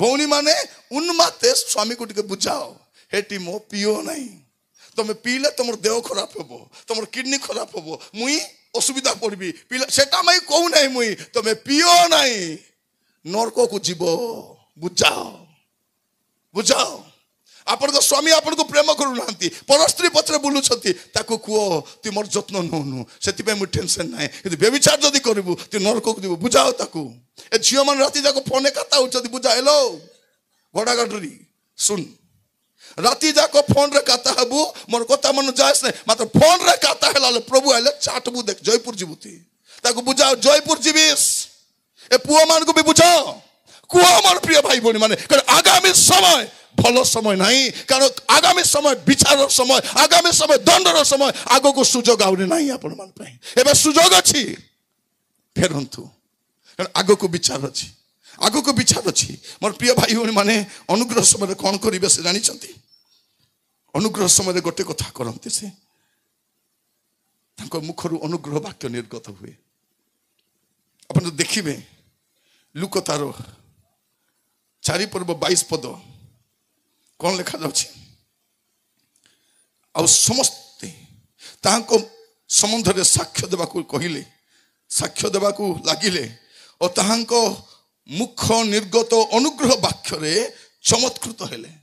भौणी माने उन्माते स्वामी को टिके बुझाओ हेटी मो पियो नहीं तुम पीले तुम देह खराब हम तुम किडनी खराब हम मुई असुविधा पड़बी पीले सेटा मैं कहू नहीं मुई तुम पियो नहीं नरक को जीव बुझाओ बुझाओ आपण को स्वामी आपण को प्रेम करू नांती परस्त्री पत्र बुलुछंती ताको कुओ तू मोर जत्न नोनु सेति पे मु टेंशन नाही किंतु व्यभिचार जदी करबू तू नरक को जीव बुझाओ ताको ए झियो मन राती जाको फोन कथा उचदी बुझा हेलो घोड़ा गाडरी सुन राती जाको फोन रे कथा हबू मोर कथा मन जायस नै मात्र फोन रे कथा हेला प्रभु आले चाटबू देख जयपुर जीवती ताको बुझाओ जयपुर जीविस ए पुओ मान को भी बुझाओ कुओ मोर प्रिय भाई बणी माने आगामी समय भलो समय नहीं कारण आगामी समय विचार समय आगामी समय दंडर समय आगो को सुजोग आउनी नहीं आपण मान पई एबे सुजोग अछि फेरंतु कारण आगो को विचार अछि आगो को विचार अछि मोर प्रिय भाई बणी माने अनुग्रह समय कोन करिवे से जानि छथि अनुग्रह समय गोटे कथा करंती से तांको मुखरु अनुग्रह वाक्य निर्गत हुए अपन देखिबे लुक तारो 4 पर्व 22 पद कौन लिखा जाउछि आ समस्ते तांको संबंध रे साक्ष्य देबा को कहिले साक्ष्य देबा को लागिले और तांको मुख निर्गत अनुग्रह वाक्य रे चमत्कृत हेले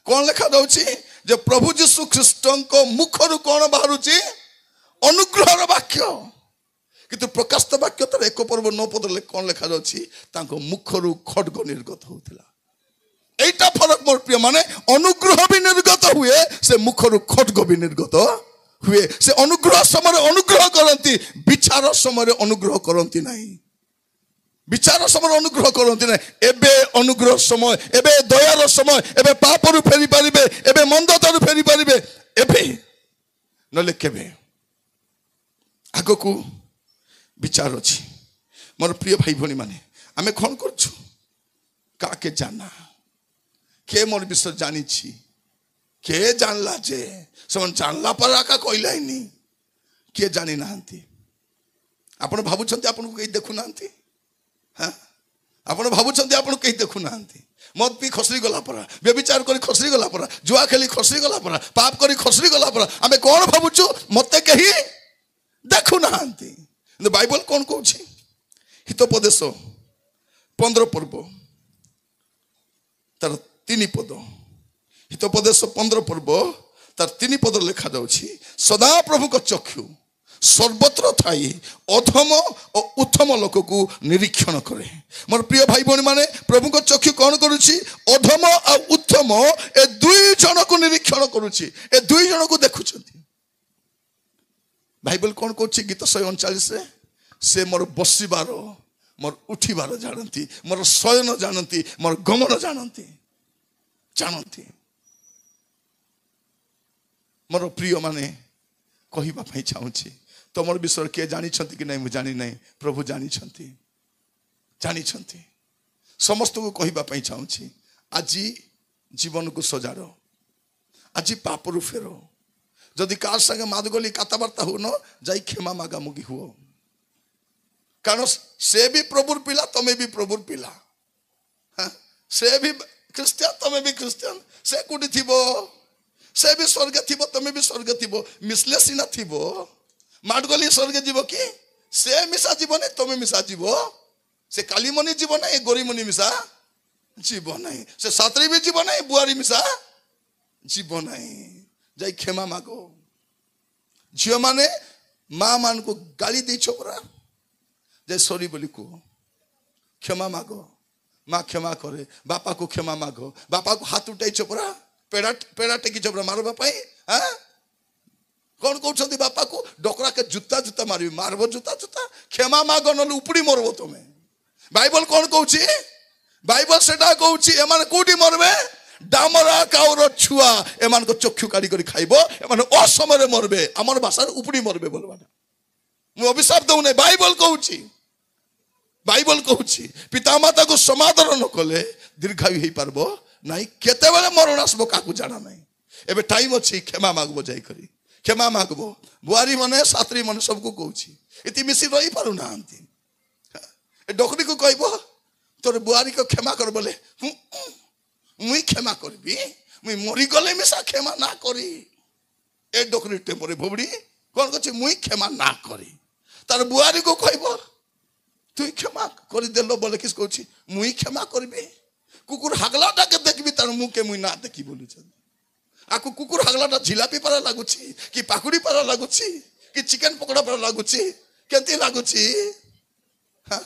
कौन लिखा जाउछि जे प्रभु यीशु ख्रीष्टन को मुख रु कोन बाहरुछि अनुग्रहर वाक्य किंतु प्रकाशित वाक्य तर 1 पर्व 9 पद ले कौन लिखा जाउछि तांको मुख रु खड्ग निर्गत होउथिला एटा फरक मोर प्रिय माने अनुग्रह भी निर्गत हुए से मुखरु खड्ग भी निर्गत हुए से अनुग्रह समय अनुग्रह करंती विचार समय अनुग्रह करंती नहीं विचार समय अनुग्रह करंती नहीं एबे अनुग्रह समय एबे दयार समय एबे पापरु फेरी परिबे एबे मंदतारु फेरी परिबे एबे नले केबे आगो को विचार अछि मोर प्रिय भाई भणी माने आमे कोन करछु काके जाना के मोर विषय जानी छी के जानला जे समन जानला पर आका कहला नहीं के जानी नांती आपण भाबुछंती आपण को कहि देखु नांती हां आपण भाबुछंती आपण कहि देखु नांती मद पी खसरी गला पर व्यभिचार करी खसरी गला पर जुआ खेली खसरी गला पर पाप करी खसरी गला पर आमे कोन भाबुछु मते कहि देखु नांती बाइबल कोन कहूछि हितोपदेश 15 पर्व तर 3 पद हितोपदेश 15 पर्व तार 3 पद लिखा जाउछि सदा प्रभु को चक्षु सर्वत्र थाई अधम और उत्तम लोक को निरीक्षण करे मोर प्रिय भाई बहन माने प्रभु को चक्षु कौन करुछि अधम और उत्तम ए दुई जन को निरीक्षण करुछि ए दुई जन को देखुछंती बाइबल कौन कहछि गीत 139 रे से मोर बसिबार मोर उठिबार जानती मोर शयन जानती मोर गमन जानती जानती मोर प्रिय माने कहिबा पई चाहूछि तमर विषय के जानी छंती कि नहीं मु जानी नहीं प्रभु जानी छंती समस्त को कहिबा पई चाहूछि आजी जीवन को सजारो आजी पापरु फेरो जदि कार संगे मादगली कथबार्ता हो न जाई क्षमा मागा मुगी हुओ कारण से भी प्रभुर पिला तमे भी प्रभुर पिला हाँ? से भी क्रिश्चियन तमे भी क्रिश्चियन से कोठी थिबो से भी स्वर्ग थिबो तमे भी स्वर्ग थिबो मिसले सिना थिबो माडगली स्वर्ग जीवो कि से मिसा जीवो नै तमे मिसा जीवो से कालीमणि जीवो नै गोरीमणि मिसा जीवो नै से सात्री भी जीवो नै बुआरी मिसा जीवो नै जाई क्षमा मागो झियो माने मां मान को गाली दै छोकरा जय सॉरी बोली को क्षमा मागो माँ क्षमा करे बापा को क्षमा मागो बापा को हाथ उठाई चोपरा पेड़ा पेड़ा टेकी चोपरा मारो बापा हाँ कौन कहते बापा को डोकरा के जूता जूता मारबी मारबो जूता जूता क्षमा मागो न उपड़ी मरबो तुम्हें बाइबल कौन कहूची बाइबल सेटा कहूची एमान कोठी मरबे डामरा काउर छुआ एमान को चक्षु काढ़ी करी खाइबो एमान असमय रे मरबे हमर भाषा उपड़ी मरबे बोलबा मु अभिशाप दउ नै बाइबल कहूची बाइबल कहूची पितामाता को समादर न कले दीर्घायु हेई पारबो नाही केते बेले मरण आसबो काकू जाना नाही एबे टाइम अछि क्षमा मागबो जाई करी क्षमा मागबो बुआरी मने सात्री मने सब को कहूची इति मिसी रही पारु नांती ए डोकरी को कहबो तोर बुआरी को क्षमा कर बोले मुई क्षमा करबी मुई मरी गले मिसा क्षमा ना करी ए डोकरी टेम्परे भोबड़ी कौन कछ मुई क्षमा ना करी तार बुआरी को कहबो तुई क्षमा करी देलो बोले किस कहछि मुई क्षमा करबी कुकुर हागलाटा के देखबी तार मुंह के मुई ना देखी बोलु छ आकु कुकुर हागलाटा जिलापी पारा लागुछि कि पाकुड़ी पारा लागुछि कि चिकन पकोड़ा पारा लागुछि केंती लागुछि हां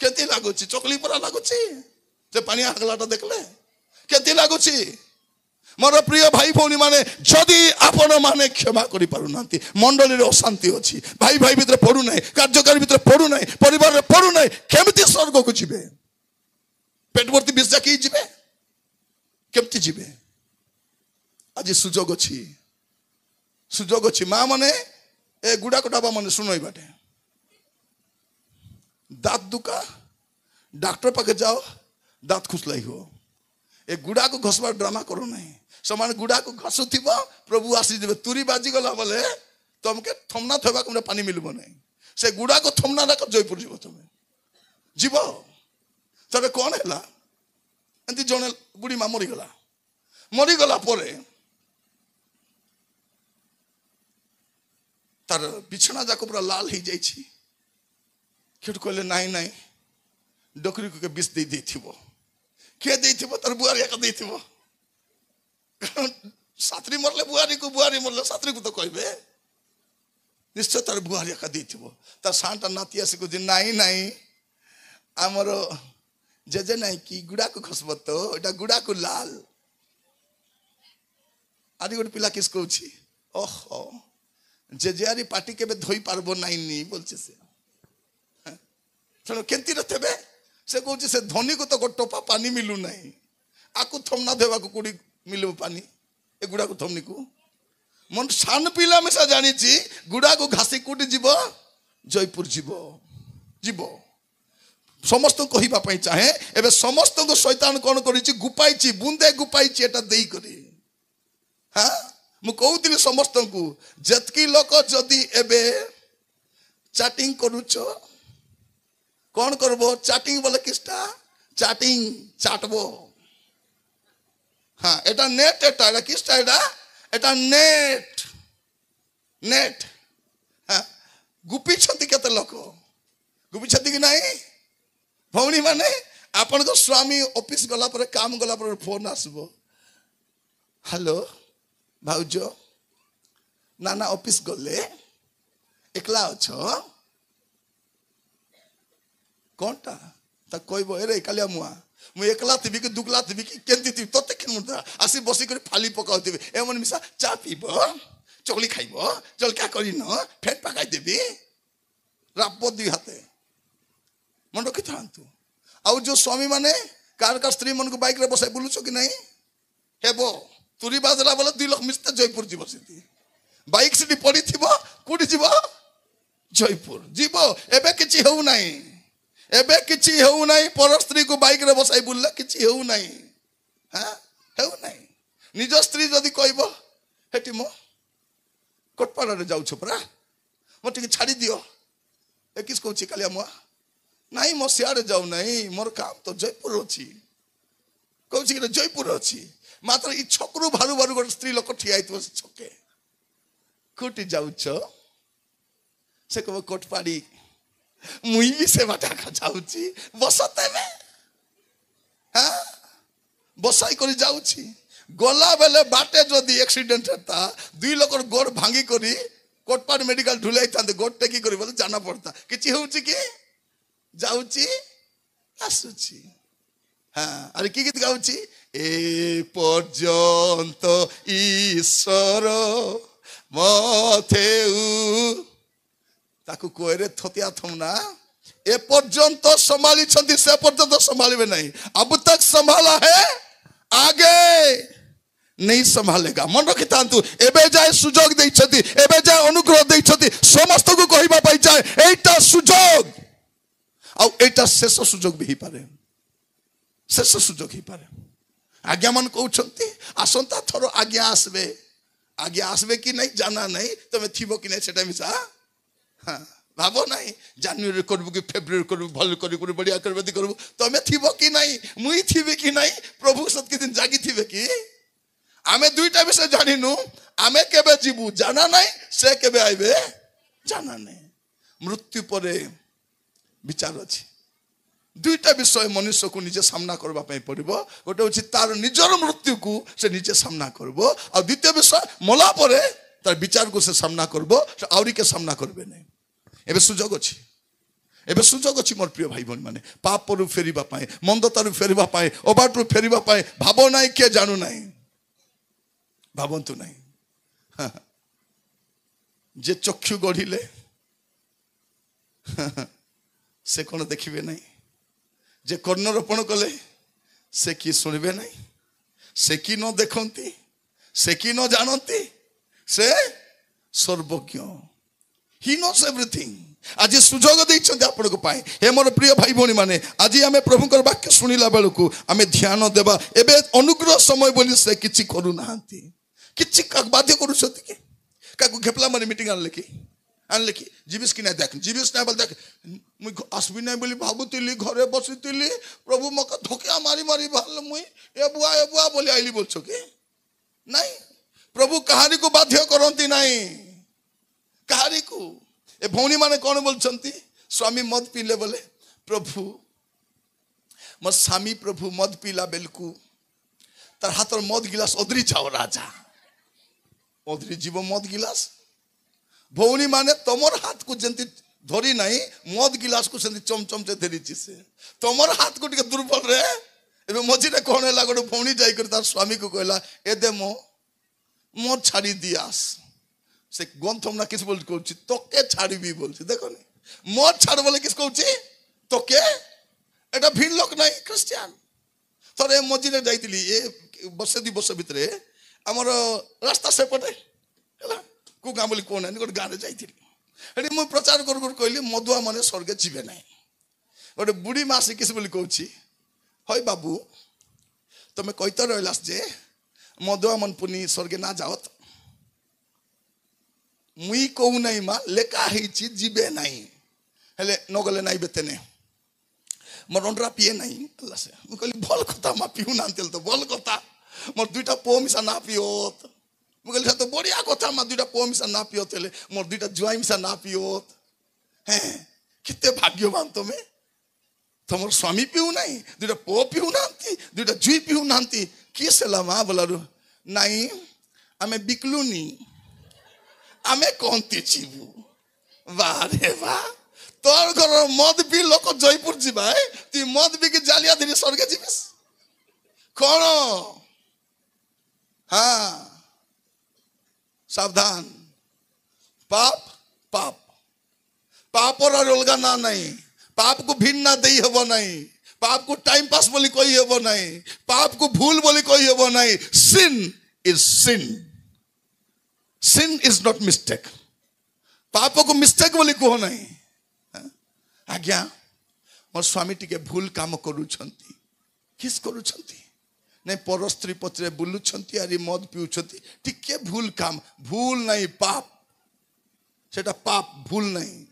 केंती लागुछि चकली पारा लागुछि जे पानी हागलाटा देखले केंती लागुछि मोर प्रिय भाई भौणी माने जदि आपण माने क्षमा करि पारु नांती मंडली रे अशांति अछि भाई भाई भीतर पडु नै कार्यकारी भीतर पडु नै परिवार रे पडु नै केमती स्वर्ग को जिबे पेटवर्ती बिस जाकी जिबे केमती जिबे आज सुजोग अछि मां माने ए गुडा कोटाबा माने सुनोई बाटे दांत दुका डॉक्टर पाके जाओ दांत खुसलाई हो ए गुडा को घसवा ड्रामा करो नहीं समान गुडा को घसुथिबो प्रभु आसी देबे तुरी बाजी गला बोले तुमके थमना थबा को पानी मिलबो नहीं से गुडा को थमना ना जयपुर जीवो तुमे जीवो तबे कोन हैला एंती जने बुढ़ी मा मरी गला परे तार बिछना जाको पूरा लाल ही जाई छी केट कहले नाई नाई डोकरी को के बिस दे देथिबो के देथिबो तार बुआरी का देथिबो सात्री मरले बुआरी मरले सात्री को तो कहबे निश्चय तार बुआरी का देथिबो तार सांटा नाती आसी को दिन नाई नाई हमरो जेजे नाई की गुडा को खसबो तो एटा गुडा को लाल आदि गोटे पिला किस कहछि ओहो जेजेआरी पार्टी केबे धोई पारबो नाई नी बोलछे से सुनो केंती रथबे से कहछि से धनी को तो गो टोपा पानी मिलु नाही आकु थमना देवा को कुडी मिलबो पानी ए गुडा को थमनी को मन सान पिला मेसा जानी छी गुडा को घासी कुडी जीवो जयपुर जीवो समस्त कहिबा पई चाहे एबे समस्त को शैतान कोन करिछि गुपाइछि बुंदे गुपाइछि एटा देई करी हां मु कहउतिली समस्त को जतकी लोक जदी एबे चैटिंग करूछो कौन करबो चैटिंग बोले किसटा चैटिंग चाटबो हाँ एटा नेट एटा किसटा एटा नेट नेट हाँ गुपी छथि केते लोक गुपी छथि कि नहीं भौणी माने आपण को स्वामी ऑफिस गला पर काम गला पर फोन आसबो हेलो भाउजो नाना ऑफिस गले एकला अछो कोनटा ता कहबो एरे कालिया मुआ मु एकला थिबी कि दुगला थिबी कि केंती थिबी तते केन मुदा आसी बसी कर फाली पकाउथिबी एमन मिसा चा पीबो चकली खाइबो जलका करिनो फेट पकाई देबी रापो दी हाते मन रखि थांतु आउ जो स्वामी माने कार स्त्री मन को बाइक रे बसाई बुलुछो कि नहीं हेबो तुरी बाजला बोले 2 लाख मिस्ते जयपुर जीवो सिटी बाइक सिटी पड़ी थिबो कुडी जीवो जयपुर जीवो एबे किछि होउ नाही एबे किछि हेउ नाही पर स्त्री को बाइक रे बसाई बुलले किछि हेउ नाही हां हेउ नाही निज स्त्री जदी कहबो हेटी मो कोटपाड़ा रे जाउ छपरा मते छाड़ी दियो ए किस कहछि कालिया मुआ नाही मो सियारे जाउ नाही मोर काम तो जयपुर अछि कहछि कि जयपुर अछि मात्र ई छकरू भारू भारू गोटे स्त्री लोक ठिया आइतो छके कोटी जाउ छ से कहबो कोटपाड़ी मुई भी से बाटा खा जाउची बसते में हां बसाई करी जाउची गोला बेले बाटे जदी एक्सीडेंट हेता 2 लोक गोड़ भांगी करी कोटपाड़ मेडिकल ढुलाई थांते गोड़ टेकी करी बोले जाना पड़ता किछि होउची कि जाउची आसुची हां अरे की गीत गाउची ए पर्यंत ईश्वर मथेउ ताकू कोरे थतिया थमना ए पर्यंत संभाली छंती से पर्यंत संभालबे नहीं अब तक संभाला है आगे नहीं संभालेगा मन रखि तांतु एबे जाय सुजोग देई छथि एबे जाय अनुग्रह देई छथि समस्त को कहिबा पाई जाय एटा सुजोग आ एटा शेष सुजोग भी पारे शेष सुजोग ही पारे आज्ञा मन कहउछंती आसंता थरो आज्ञा आसबे कि नहीं जाना नहीं तमे थिबो कि नहीं सेटा मिसा हाँ भाव ना जानुरी करू कि फेब्रुआरी करू भल करू बढ़िया करू तुम थी कि नहीं मुई थी कि नहीं प्रभु सतकी दिन जागी थी कि आमे दुईटा विषय जानिनु आमे केबे जीवु जाना नहीं से केबे आइबे जाना नहीं मृत्यु परे विचार अच्छी दुईटा विषय मनुष्य को निजे सामना करबा पई पड़िबो गोटे होछि तार निजर मृत्यु को से निजे सामना करबो और द्वितीय विषय मला परे तार विचार को से सामना करबो से आउरी के सामना करबे नहीं एबे सुजोग अछि एबे सुजोग अछि मोर प्रिय भाई बहन माने पाप रु फेरिबा पई मंदतारु फेरिबा पई ओबाटरु फेरिबा पई भाबो नाही के जानू नाही भाबंतु नाही जे चक्षु गढ़िले से कौन देखिबे नहीं जे कर्ण रोपण कले से कि शुणबे नहीं से कि न देखती से कि न जानती से सर्वज्ञ ही नोस एवरीथिंग आज सुजोग देइछन्ते आपनको पाए हे मोर प्रिय भाई भौणी माने आज आमे प्रभुकर वाक्य सुनिला बेलकु आमे ध्यान देबा एबे अनुग्रह समय बोली से किछि करू नाहंती किछि बाध्य करू छथि कि काकु घेपला माने मीटिंग आनले कि जीविस कि ना देख जीविस ना बोल देख मुई आसबि नै बोली भाबुतिली घरे बसितिली प्रभु मका धोकिया मारी मारी भाल मुई ए बुआ बोली आइली बोलछो कि नहीं प्रभु कहानी को बाध्य करंती नहीं कहानी को ए भौणी माने कौन बोलछंती स्वामी मद पीले बोले प्रभु मो स्वामी प्रभु मद पीला बेलकु तार हाथर मद गिलास ओदरी जाओ राजा ओदरी जीव मद गिलास भौणी माने तमर हाथ को जंती धरी नहीं मद गिलास को सेंती चमचम से धरिची से तमर हाथ को टिके दुर्बल रे एबे मझिरे कोन हला गोटे भौणी जाई कर तार स्वामी को कहला ए दे मोर छाड़ी दियास से ग्रंथ हमना किस बोल कहछि तोके छाड़बी बोलछि देखो नहीं मोर छाड़ बोले किस कहछि तोके एटा भिन लोक नहीं क्रिश्चियन थरे मझिरे जाईतिली ए वर्ष दि वर्ष भितरे हमर रास्ता से पटे हला को गाँ बोली कौन गोटे गाँव जाइली मुझे प्रचार कर कहली मदुआ मैंने स्वर्ग जीवे ना गोटे बुढ़ी मासी किस बोली कहछि हई बाबू तुम्हें कहते रहिलास जे मदुआ मन पुनी स्वर्गे ना जाओत मुई कहू नहीं माँ लेखा ही जीवे नहीं हेले नगले नाई बेतेने मोर अंडरा पीए नहीं अल्लाह से मुझे कहली भल कथा माँ पीऊ ना तो भल कथा मोर दुईटा पो मिसा ना पियोत मुझे तो बढ़िया कथा माँ दुईटा पो मिसा ना पियोत मोर दुईटा जुआई मिसा ना पियोत हैं कितने भाग्यवान तुम्हें तुम स्वामी पीऊ नहीं दुईटा पो पीऊ ना दुईटा जुई पीऊ ना किस माँ बोलारू नहीं आमे बिकलुनी आमे कौनती जीवु वाह रे वाह तोर घर मद पी लोक जयपुर जीवा है ती मद पी के जालिया धरी स्वर्ग जीविस कौन हाँ सावधान पाप पाप पाप और अलगा ना नहीं पाप को भिन्न ना दे हबो नहीं पाप को टाइम पास बोली कोई हबो नहीं पाप को भूल बोली कोई हबो नहीं sin is sin sin is not mistake पाप को मिस्टेक बोली कहो नहीं आज्ञा मोर स्वामी टिके भूल काम करूछंती किस करूछंती नहीं पर स्त्री पत्रे बुलुछंती आरी मद पिउछंती टिके भूल काम भूल नहीं पाप सेटा पाप भूल नहीं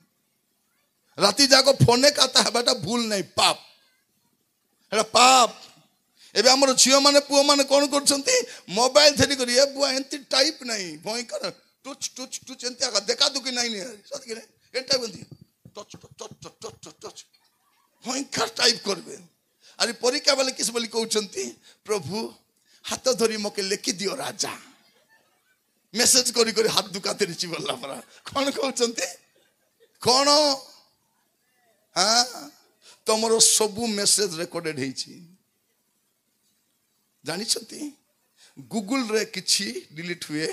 राती जाको फोने काता है बेटा भूल नहीं पाप एटा पाप एबे हमर झियो माने पुओ माने कोन करछंती मोबाइल थेरी करी ए बुआ एंती टाइप नहीं भई कर टच टच टच एंती आका देखा दुकी नहीं नहीं सत कि नहीं एटा बंदी touch touch touch touch touch भई कर टाइप करबे अरे परीक्षा वाले किस बोली कहउछंती प्रभु हाथ धरी मके लेखि दियो राजा मेसेज करी करी हाथ दुका तेरी चिबल्ला परा कोन कहउछंती कोन हां तमरो सबु मेसेज रिकॉर्डेड हेछि जानी छथि गूगल रे किछि डिलीट हुए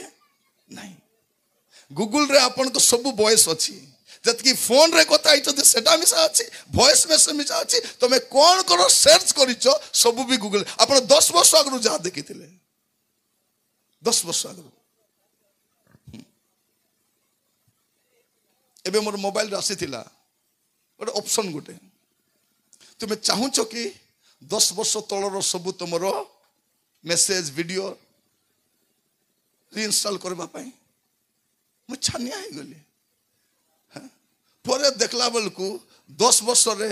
नहीं गूगल रे आपन को सबु वॉइस अछि जतकी फोन रे कथा आइछथि सेटा मिसा अछि वॉइस मेसेज मिसा अछि तमे कोन करो सर्च करिछो सबु भी गूगल आपन 10 वर्ष आगु जा देखिथिले 10 वर्ष आगु एबे मोर मोबाइल रासी थिला गोटे ऑप्शन गोटे तुम चाहूच कि 10 वर्ष तलर सबू तुम मेसेज वीडियो रिइंस्टॉल करबा पाई मु छानिया हे गली ପରେ ଦେଖିଲା ବେଳକୁ 10 ବର୍ଷରେ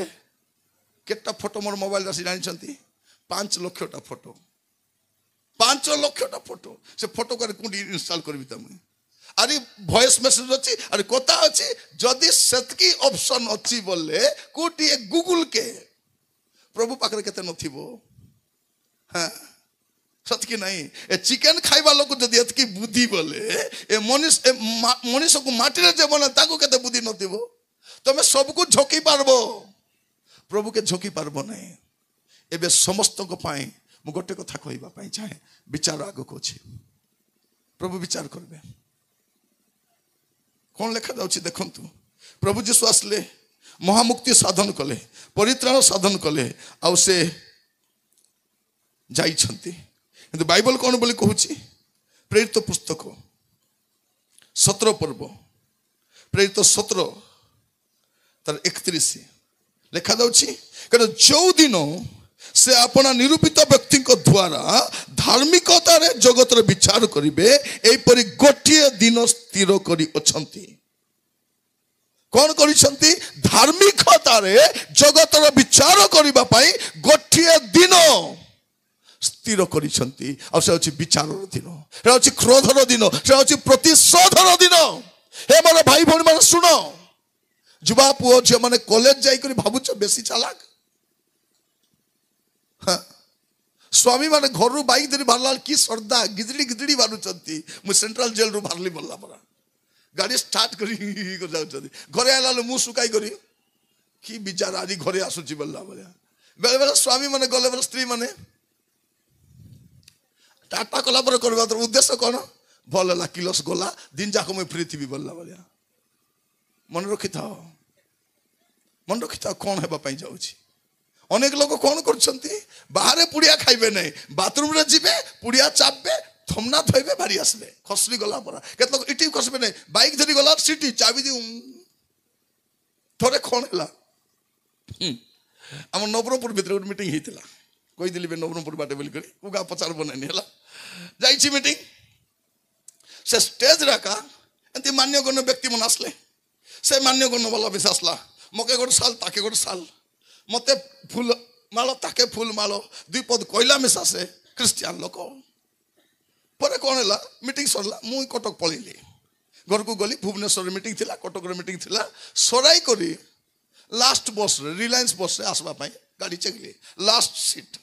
କେତେଟା ଫଟୋ ମୋର ମୋବାଇଲ ଆସି ଜାଣିଛନ୍ତି 5 ଲକ୍ଷଟା ଫଟୋ 5 ଲକ୍ଷଟା ଫଟୋ ସେ ଫଟୋ କରି କୋଉଠି ଇନଷ୍ଟଲ କରିବି ତମେ ଆରେ ଭଏସ ମେସେଜ ଅଛି ଆରେ କଥା ଅଛି ଯଦି ସେତକି ଅପସନ ଅଛି ବୋଲେ କୋଟି ଗୁଗଲ କେ प्रभु पाखरे केते नथिबो हां सतकी नहीं ए चिकन खाइबा लोक जदी एतकी बुद्धि बोले ए मनीष को माटी रे जे बना ताको केते बुद्धि नथिबो तमे सब को झोकी पारबो प्रभु के झोकी पारबो नहीं एबे समस्त को पाए मु गोटे कथा कहबा पाई चाहे विचार आगो को छी प्रभु विचार करबे कौन लेखा जाउची देखंतु प्रभु जीसु आसले महामुक्ति साधन कले परित्राण साधन कले आउ से जाइछंती किंतु बाइबल कौन बोली कहूची प्रेरित पुस्तक 17 पर्व प्रेरित 17 तार 31 लेखा जाउची कारण जो दिन से अपना निरूपित व्यक्ति द्वारा धार्मिकता रे जगत रे विचार करिवे एई परि गोटिए दिन स्थिर करी अछंती कौन करिसंती धार्मिकता रे जगत रे विचार करिबा पई गोटिए दिन स्थिर करिसंती और से अछि विचारर दिन से अछि क्रोधर दिन से अछि प्रतिशोधर दिन हे मोर भाई भौणी माने सुनो जुबा पुओ जे माने कॉलेज जाई करी भाबुछ बेसी चालाक हाँ स्वामी माने घर बाइक धरी बाहरला कि श्रद्धा गिजड़ी गिजड़ी बारुचंती मु सेंट्रल जेल रु बाहरली बोलला परा गाड़ी स्टार्ट करी जाउचंती घरे आला मु सुकाई करी कि बिचारा आज घरे आसुची बोलला बोलिया बेले बेले स्वामी माने गले बेले स्त्री माने टाटा कला पर करबा तो उद्देश्य कोन भल ला किलोस गोला दिन जाको मैं फ्री थी बोलला बोलिया मन रखिता कौन हेबा पई जाउची अनेक लोग कौन करछंती बाहर पुड़िया खाइबे नहीं बाथरूम रे जिबे पुड़िया चापबे थमना थइबे भारी आसबे खसरी गला परा केत लोग इटी खसबे नहीं बाइक धरी गला सिटी चाबी दी थोड़े कौन हला हम नवरंगपुर भीतर मीटिंग हितला कोई दिली बे नवरंगपुर बाटे बोल करी उगा पचार बनानी हला जाइछि मीटिंग से स्टेज रखा एंती मान्यगण्य व्यक्ति मन आसले से मान्यगण्य वाला बेस आसला मके गोट साल ताके गोट साल मते फूल मालो ताके फूल मालो दुई पद कोइला मिसा से क्रिश्चियन लोक पर कौन है मीटिंग सरला मुई कटक पळिली घर को गली भुवनेश्वर मीटिंग थिला कटक रे मीटिंग थिला सराई करी लास्ट बस रे रिलायंस बस रे आसबा पई गाड़ी चेकली लास्ट सीट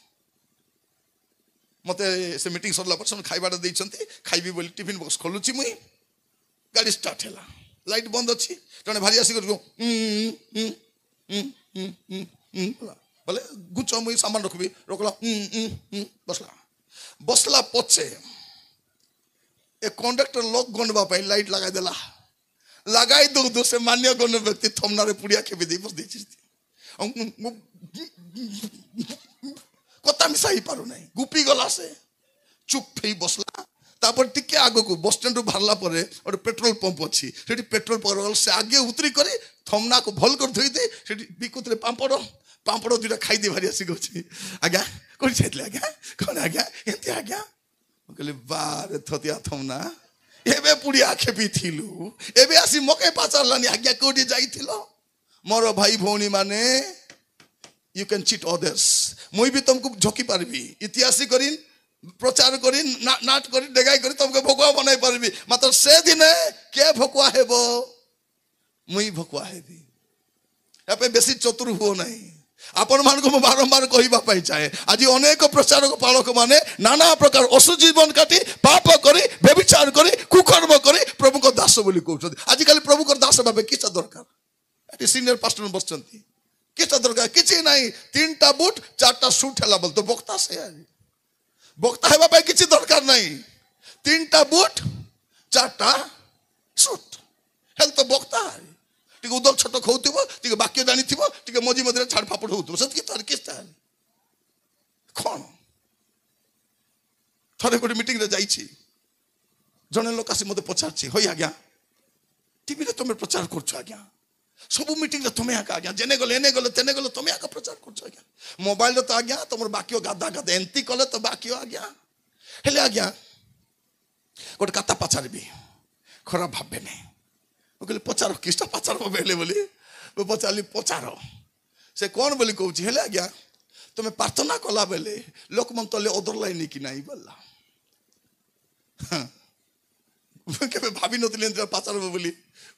मते से मीटिंग सरला परसन खाइबाडा देइछंती खाइबी बोली टिफिन बॉक्स खोलुची मुई गाड़ी स्टार्ट हैला लाइट बंद अछि जने भारी आसी कर बोले गुच मुई सामान रखबी रखला बसला पछे ए कंडक्टर लोक गणबा पई लाइट लगाई देला लगाई दो से मान्य गण व्यक्ति थमना रे पुड़िया के विधि बस देछि कता मिसाई पारु नहीं गुपी गला से चुप फई बसला तापर टिके आगो को बस स्टैंड रु भारला परे और पेट्रोल पंप अछि सेठी पेट्रोल पर से आगे उतरी करे थमना को भल कर धोई दे सेठी बिकुतरे पांपड़ दुटा खाई दे भारी आसी गछि आज्ञा कोन छैतले आज्ञा कोन आज्ञा एते आज्ञा कहले बारे थतिया थमना एबे पुड़िया खेपी थिलु एबे आसी मके पाचारलानी आज्ञा कोडी जाइथिलो मोर भाई भौणी माने यू कैन चीट अदर्स मुई भी तुमको झोकी पारबी इतिहास करिन प्रचार करी नाट करी डेगाई करी तुमको भकुआ बनाई पारबी मात्र से दिन के भकुआ हेबो मुई भकुआ हेबी एपे बेसी चतुर हो नहीं आपण मान को बारंबार कहबा पाई चाहे आज अनेक प्रचारक पालक माने नाना प्रकार असु जीवन काटी पाप करी व्यभिचार करी कुकर्म करी प्रभु को दास बोली कहउछथि आज काली प्रभु को दास बाबे किछ दरकार एटी सीनियर पास्टर बसचंती किछ दरकार किछ नहीं 3टा बूट 4टा सूट हला बोल तो बक्ता से आज बक्ता हेबा पाई किछ दरकार नहीं 3टा बूट 4टा सूट हेल तो बक्ता टिके उदल छोट खाउथिबो टिके वाक्य जानिथिबो टिके मजी मधुरे छाड़ फापड़ होउथिबो सत कि तार किस्ता कोन थरे कोडी मीटिंग रे जाईछि जने लोक आसी मते पचारछि होय आज्ञा टीवी रे तुमे प्रचार करछो आज्ञा सब मीटिंग रे तुमे आका आज्ञा जेने गले एने गले तेने गले तुमे आका प्रचार करछो आज्ञा मोबाइल रे तो आज्ञा तुमर वाक्य गादा गादा एंती कले तो वाक्य आज्ञा हेले आज्ञा कोड कथा पचारबी खराब भाबे नै कहले पचार किस्ता पचार बेले बोली पचारि पचार से कौन बोली कहूँ हेले आज्ञा तुम प्रार्थना कला बेले लोक मन तले ओदर लाइन कि नहीं बोला के भावी नी पचार बोली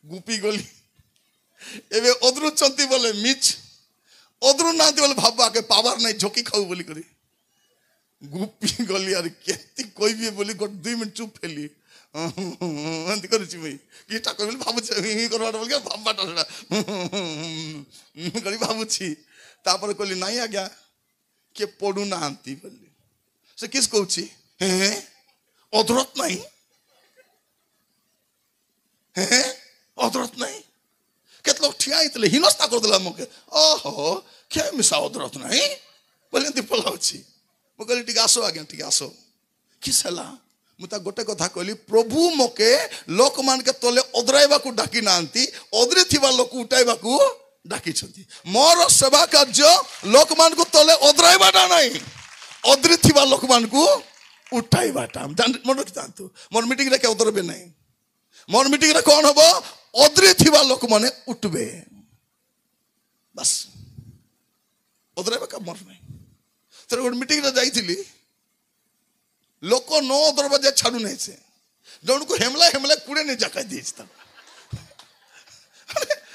गुपी गली एवं ओदरुचंती बोले मिच ओदरु ना बोले भाव आगे पावर नहीं झोंकी खाऊ बोली करी गुपी गली यार केती कोई भी बोली 2 मिनट चुप फेली एंती करूची मुई कि ठाकुर बोली भाबुची हि करवाटा बोली भाबबाटा सेटा करी भाबुची तापर कहली नहीं आज्ञा के पड़ू ना आंती बोली से किस कहूची हे अदरत नहीं हे अदरत नहीं केत लोग ठिया इतले हिनस्ता कर देला मके ओहो के मिसा अदरत नहीं बोले एंती पलाउची मु कहली ठीक आसो आज्ञा ठीक आसो किस हला मुता गोटे कथा कहली प्रभु मके लोक मान के तले ओदराइबा को डाकी नांती ओदरी थिबा लोक उठाइबा को डाकी छथि मोर सेवा कार्य लोक मान को तले ओदराइबाटा नहीं ओदरी थिबा लोक मान को उठाइबाटा मन रखि तांतु मोर मीटिंग रे के ओदरबे नहीं मोर मीटिंग रे कोन हबो ओदरी थिबा लोक माने उठबे बस ओदराइबा का मोर नहीं तर गोटे मीटिंग रे जाइथिली लोक नो दरवाजा छाड़ू नहीं से जन को हेमला हेमला कूड़े नहीं जाका दीज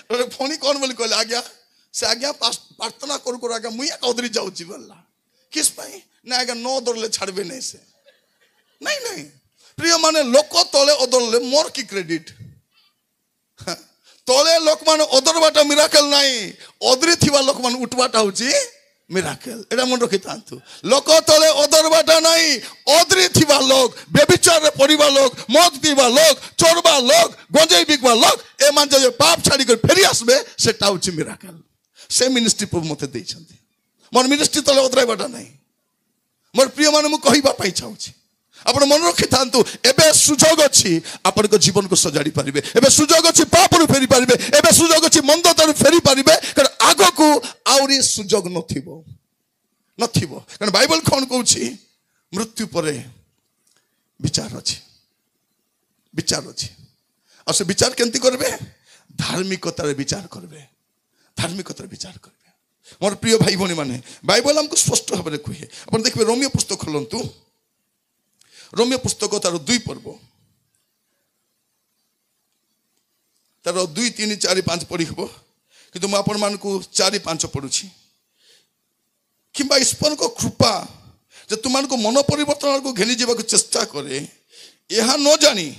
अरे फोनी कौन बोली कहले आज्ञा से आज्ञा प्रार्थना कर आज्ञा मुई कदरी जाऊची बोला किस पाई ना आज्ञा नो दरले छाड़बे नहीं से नहीं नहीं प्रिय माने लोक तले ओदरले मोर की क्रेडिट तले लोक माने ओदरबाटा मिराकल नहीं ओदरी थिबा लोक माने उठबाटा होची मिराकल एटा मन रखि तांतु लोक तले ओदरबाटा नहीं ओदरी थिबा लोक बेविचार रे पड़िबा लोक मद पीबा लोक चोरबा लोक गंजेई बिकबा लोक ए मान जे पाप छाड़ी कर फेरी आसबे सेटा होची मिराकल से मिनिस्ट्री प्रभु मते देइ छथि मोर मिनिस्ट्री तले ओदराइबाटा नहीं मोर प्रिय माने मु कहिबा पाई चाहूची आपण मन रखि थांतु एबे सुजोग अछि आपण को जीवन को सजाड़ी परिबे एबे सुजोग अछि पाप रु फेरी परिबे एबे सुजोग अछि मंदता रु फेरी परिबे कारण आगो को आउरी सुजोग नथिबो नथिबो कारण बाइबल कोन कहूची मृत्यु परे विचार अछि आ से विचार केंती करबे धार्मिकता रे विचार करबे मोर प्रिय भाई भनी माने बाइबल हमको स्पष्ट भाबरे कहे आपण देखबे रोमियो पुस्तक खोलंतु रोमियो पुस्तक तार 2 पर्व तार 2 3 4 5 पढ़ी हम कि तुम आपण मान को 4 5 पढ़ुछि किंबा ईश्वर को कृपा जे तुम को मन परिवर्तन को घेनी जीवा को चेष्टा करे यह न जानी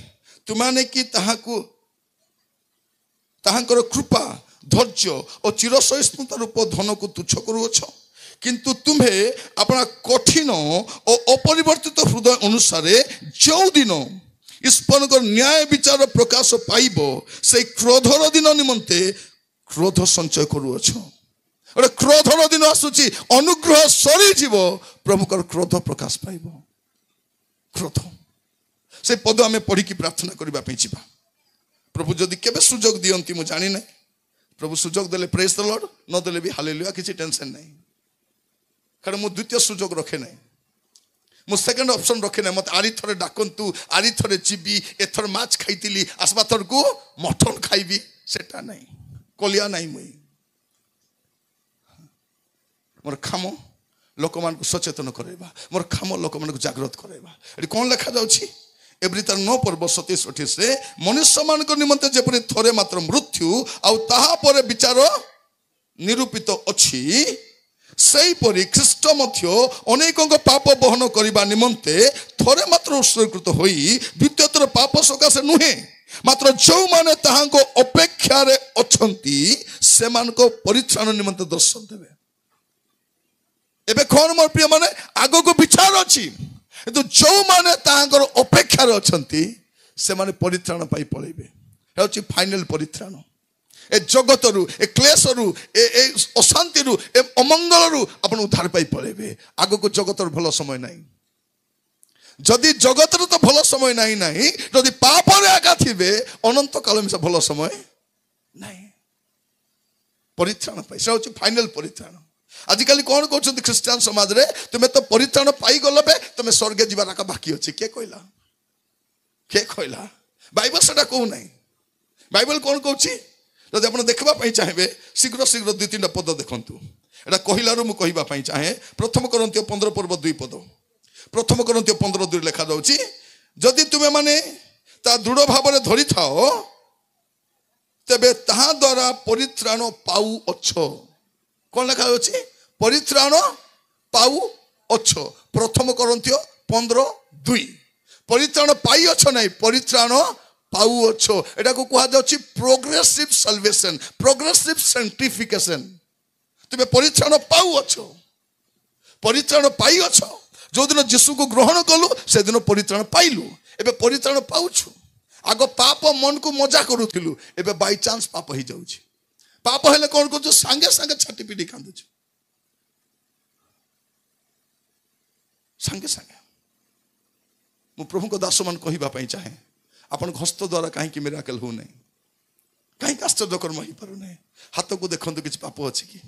तुमाने कि ताहांकर कृपा धैर्य और चिरसहिष्णुता रूप धन को तुच्छ करुअछ किंतु तुम्हें अपना कठिन और अपरिवर्तित हृदय अनुसार जो दिन ईश्वर को न्याय विचार प्रकाश पाइब से क्रोधर दिन निमंते क्रोध संचय करुअछ और क्रोधर दिन आसुची अनुग्रह सरी जीव प्रभुकर क्रोध प्रकाश पाइब क्रोध से पद आम पढ़ी प्रार्थना करबा पे जीवा प्रभु जदि केबे सुजोग दियंती मु जानि नै प्रभु सुजोग देले प्रेज द लॉर्ड न देले भी हालेलुया किछि टेंशन नहीं कारण मु द्वितीय सुजोग रखे नहीं मु सेकंड ऑप्शन रखे नहीं मत आरी थरे डाकंतु आरी थरे जीबी एथर माछ खाइतिली आसबा थर को मटन खाइबी सेटा नहीं कोलिया नहीं मुई मोर खामो लोक मान को सचेतन करेबा मोर खामो लोक मान को जागृत करेबा एडी कोन लिखा जाउछि एब्री तार 9 पर्व 27 28 रे मनुष्य मान को निमंते जेपरि थरे मात्र मृत्यु आ ताहा परे विचार निरूपित अछि सही परी ख्रीष्ट मध्य अनेकों पाप बहन करने निमंते थोड़े मात्र उत्सर्गीकृत होई द्वितीयतर पाप सकाशे नुहे मात्र जो माने ताहांको अपेक्षा रे अछंती से मान को परित्राण निमंते दर्शन देवे एबे कोन मोर प्रिय माने आगो को विचार अछि तो जो माने ताहांकर अपेक्षा रे अछंती से माने परित्राण पाई पळेबे हेउछि फाइनल परित्राण ए जगत रु ए क्लेश रु ए अशांति रु ए अमंगल रु अपन उद्धार पाई पळेबे आगो को जगत भल समय नहीं जदि जगत तो भल समय नहीं नहीं जदि पाप रे आगा थिबे अनंत काल में भल समय नहीं परित्राण पाई से होछि फाइनल परित्राण आजिकल कौन कहते ख्रीस्टान समाज रे तुम्हें तो परित्राण पाई गल बे तुम्हें स्वर्ग जीवार का बाकी अच्छे के कहला बाइबल सेटा कहू नहीं बाइबल कौन कहछि जदि आप देखा चाहिए शीघ्र शीघ्र 2-3 पद देखूँ एटा कहलू मुझे कहवाई चाहे प्रथम करंतियों 15 पर्व 2 पद प्रथम करंतियों 15:2 लिखा जाउची जदि तुमे माने ता दृढ़ भाव में धरी थाओ तेबे ताहा द्वारा परित्राण पाऊ अच्छो कौन लिखा जाउची परित्राण पाऊ अच्छो प्रथम करंतियों 15:2 परित्राण पाई अच्छो नहीं परित्राण पाऊ अच्छो एटा को कहा जाउची प्रोग्रेसिव साल्वेशन प्रोग्रेसिव सैंक्टिफिकेशन तुमे परित्राण पाऊ अच्छो परित्राण पाई अच्छो जो दिन जीशु को ग्रहण कलु से दिन परित्राण पाइलु एबे परित्राण पाउछु आगो पाप मन को मजा करूथिलु एबे बाय चांस पाप ही जाउछि पाप हेले कोन को संगे संगे छाटी पीटी कांदुछु संगे संगे मु प्रभु को दास मन कहिबा पई चाहे अपन हस्त द्वारा कहीं मिराकल हो नहीं कहीं आश्चर्य कर्म हो पार नहीं हाथ को देखते किसी पाप अच्छे कि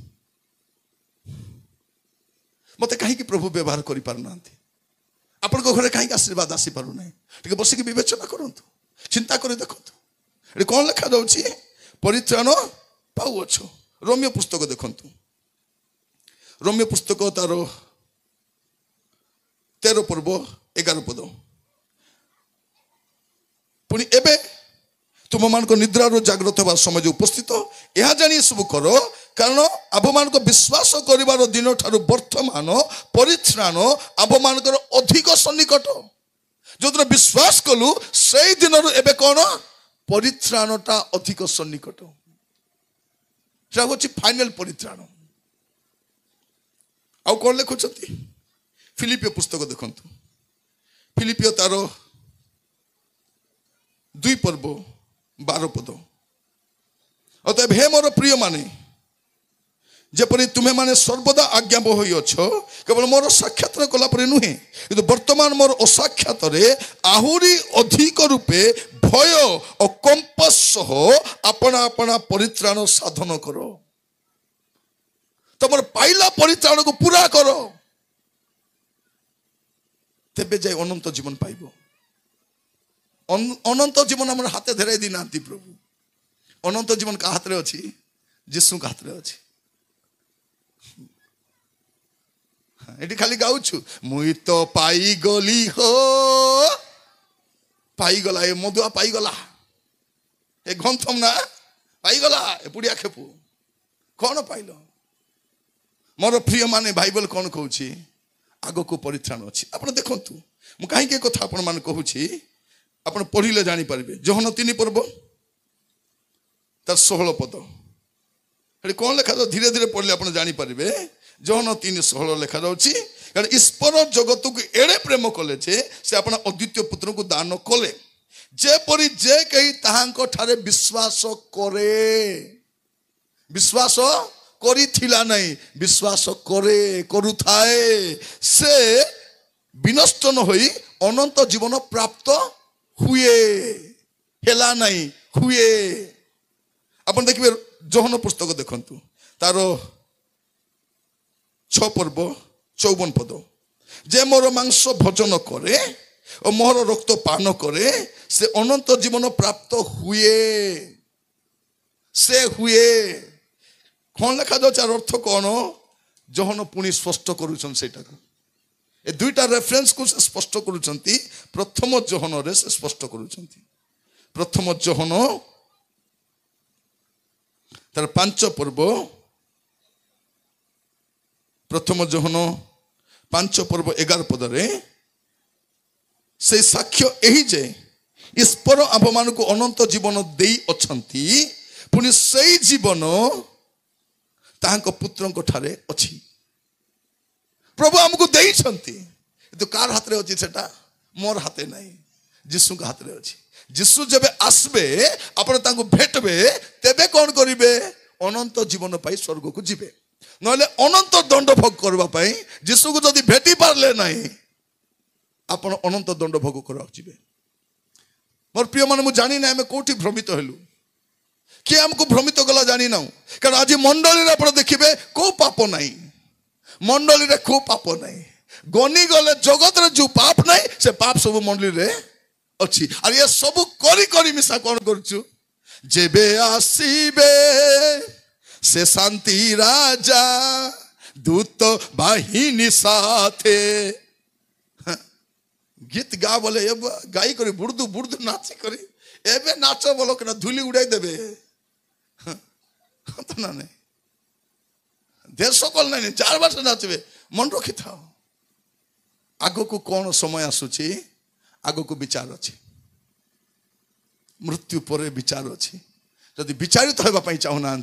मत कहीं प्रभु व्यवहार कर पारना आपण घरे कहीं आशीर्वाद आसी पार ना बसिक विवेचना करूँ चिंता कर देखु ये कौन लिखा जाऊँगी परित्राण पाऊ अच्छो रोमियो पुस्तक देखु रोमियो पुस्तक तार 13 पर्व 11 पद पुणी एबे तुम मान को निद्रा जाग्रत होगा समय उपस्थित यह जानी सब कर कारण आभ मान विश्वास कर दिन ठार वर्तमान परित्राण आभ मान अधिक सन्निकट जो दिन विश्वास कलु से दिन एबे कौन परित्राणटा अधिक सन्निकट फाइनल परित्राण आउ कौन लिखुंट फिलिपियो पुस्तक देखु फिलिपियो तार 2 पर्व 12 पद अतएव हे मोर प्रिय माने जेपरी तुम्हें माने सर्वदा आज्ञाबह होई अछो केवल मोर साक्षात कला परे नुहे किंतु वर्तमान मोर असाक्षात रे आहुरी अधिक रूपे भय और कंपस सह अपना अपना परित्राण साधन करो तुम पाइला परित्राण को पूरा करो तेबे जाय अनंत जीवन पाइबो अनंत जीवन आम हाथ धेराई दी ना प्रभु अनंत जीवन का हाथ में अच्छी जीशु का हाथ में अच्छी ये खाली गाउछु मुई तो पाई गली हो पाईगला ये मधुआ पाईगला ए गंथम ना पाईगला ए पुड़िया खेपु कौन पाइल मोर प्रिय माने बाइबल कौन कहूँ आग को परित्राण अच्छी आप देखु मु कहीं कथा आपण मान कहूँ आपण पढ़िले जानी पारिबे जोहन 3 पर्व तार 16 पद ये कौन लिखा जाओ धीरे धीरे पढ़ले आपण जानी पारिबे जोहन 3:16 लिखा जाउची कारण ईश्वर जगत को एड़े प्रेम कले से अपना अद्वितीय पुत्र को दान कले जेपरी जे कहीं ताहांको ठारे विश्वास करे विश्वास करी थिला नहीं विश्वास करे करुथाए से विनष्ट न होई अनंत जीवन प्राप्त हुए हेला नहीं हुए अपन देखिए जोहन पुस्तक देखंतु तार 6 पर्व 54 पद जे मोर मांस भोजन करे और मोर रक्त पान करे से अनंत जीवन प्राप्त हुए से हुए कौन लिखा जाए अर्थ कौन जोहन पुणी स्पष्ट करुछन सेटा ए दुईटा रेफरेंस को से स्पष्ट करुछंती प्रथम जोहन रे से स्पष्ट करुछंती प्रथम जोहन तार 5 पर्व प्रथम जोहन 5 पर्व 11 पद रे से साक्ष्य एही जे ईश्वर आभ मान को अनंत जीवन देई अछंती पुणी से जीवन ताहांको पुत्रंको ठारे अछि प्रभु हमको देई छंती तो कार हाथ रे अछि सेटा मोर हाथे नहीं जीशु का हाथ रे अछि जीशु जब आसबे आपण तांको भेटबे तेबे कोन करिवे अनंत जीवन पाई स्वर्ग को जिबे नले अनंत दंड भोग करबा पाई जीशु को जदी भेटी पारले नहीं आपण अनंत दंड भोग करबा जिबे मोर प्रिय मन मु जानि ना हम कोठी भ्रमित हेलु किए हमको भ्रमित गला जानी ना कारण आज मंडली आप देखिए को पाप नहीं मंडली रे को पाप नहीं गनी गले जगत रे जो पाप नहीं से पाप सब मंडली रे अच्छी और ये सब करी करी मिसा कौन करछु जेबे आसीबे से शांति राजा दूत बाहिनी साथे गीत गा बोले गाई करी बुर्दू बुर्दू नाची करी एबे नाच बोलो कि धूली उड़ाई देबे तो ना नहीं देश सकल नहीं 4 वर्ष नाचबे मन रखी था आगो को कौन समय आसुची आगो को विचार अच्छी मृत्यु पर विचार अच्छी जदि विचारित होगा पाई चाहूना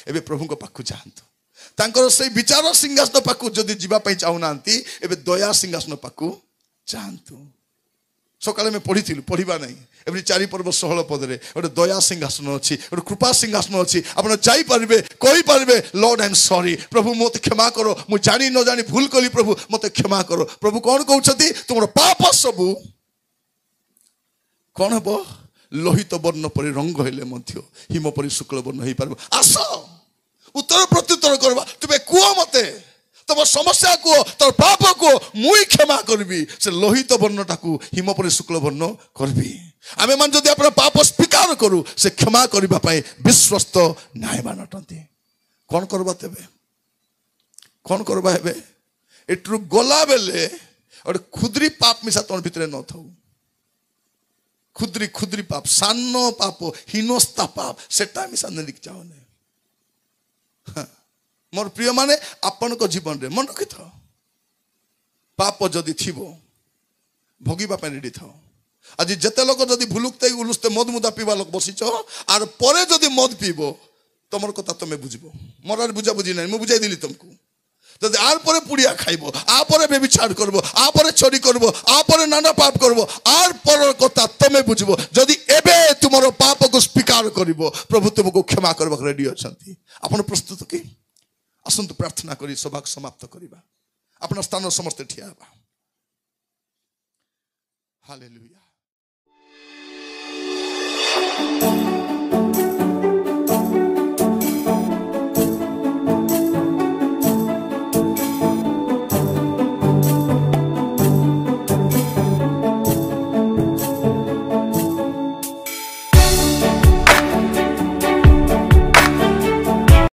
एबे प्रभु को पाखु चाहतु तांकर से विचार सिंहासन पाखु जदि जीवा पाई चाहूना एबे दया सिंहासन पाखु चाहतु सकाले में पढ़ी पढ़ा नहीं एवरी 4 पर्व 16 पदरे गोटे दया सिंहासन अच्छी गोटे कृपा सिंहासन अच्छी आपड़ जापे कही पारे लॉर्ड आई एम सॉरी प्रभु मत क्षमा करो मु जानी न जानी भूल कली प्रभु मत क्षमा करो प्रभु कौन कहते तुम पाप सबू कौन हम लोहित वर्ण पर रंग हेले हिम पर शुक्ल वर्ण हो पार आस उत्तर प्रत्युत्तर करवा तुम्हें कुह मते तुम समस्या को तोर पाप को मुई क्षमा करबी से लोहित वर्णटा को हिम पर शुक्ल वर्ण करबी आमे मान जदि अपन पाप स्वीकार करू से क्षमा करबा पाए विश्वस्त न्यायवान अटंती कौन करबा तेबे कौन करबा हेबे एट्रु गला बेले और खुदरी पाप मिसा तोर भितरे न थाउ खुदरी खुदरी पाप सानो पाप हिनस्ता पाप सेटा मिसा निक जाओने मोर प्रिय माने आपण को जीवन रे मन रखि था पाप जदि थिबो भोगिबा पे रेडी था आज जते लोग जदि भुलुकते उलुस्ते मद मुदा पीवा लोग बसिछ आर परे जदि मद पीबो तमर कथा तमे बुझिबो मोर बुझा बुझी नहीं मु बुझाई दिली तुमको जदि आर परे पुड़िया खाइबो आ परे बेविचार करबो आ परे चोरी करबो आ परे नाना पाप करबो आर पर कथा तमे बुझिबो जदि एबे तुमरो पाप को स्वीकार करबो प्रभु तुमको क्षमा करबा रेडी अछंती आपण प्रस्तुत की आसंतु प्रार्थना करी सभा समाप्त करिबा अपना स्थान समस्त ठिया हालेलुया।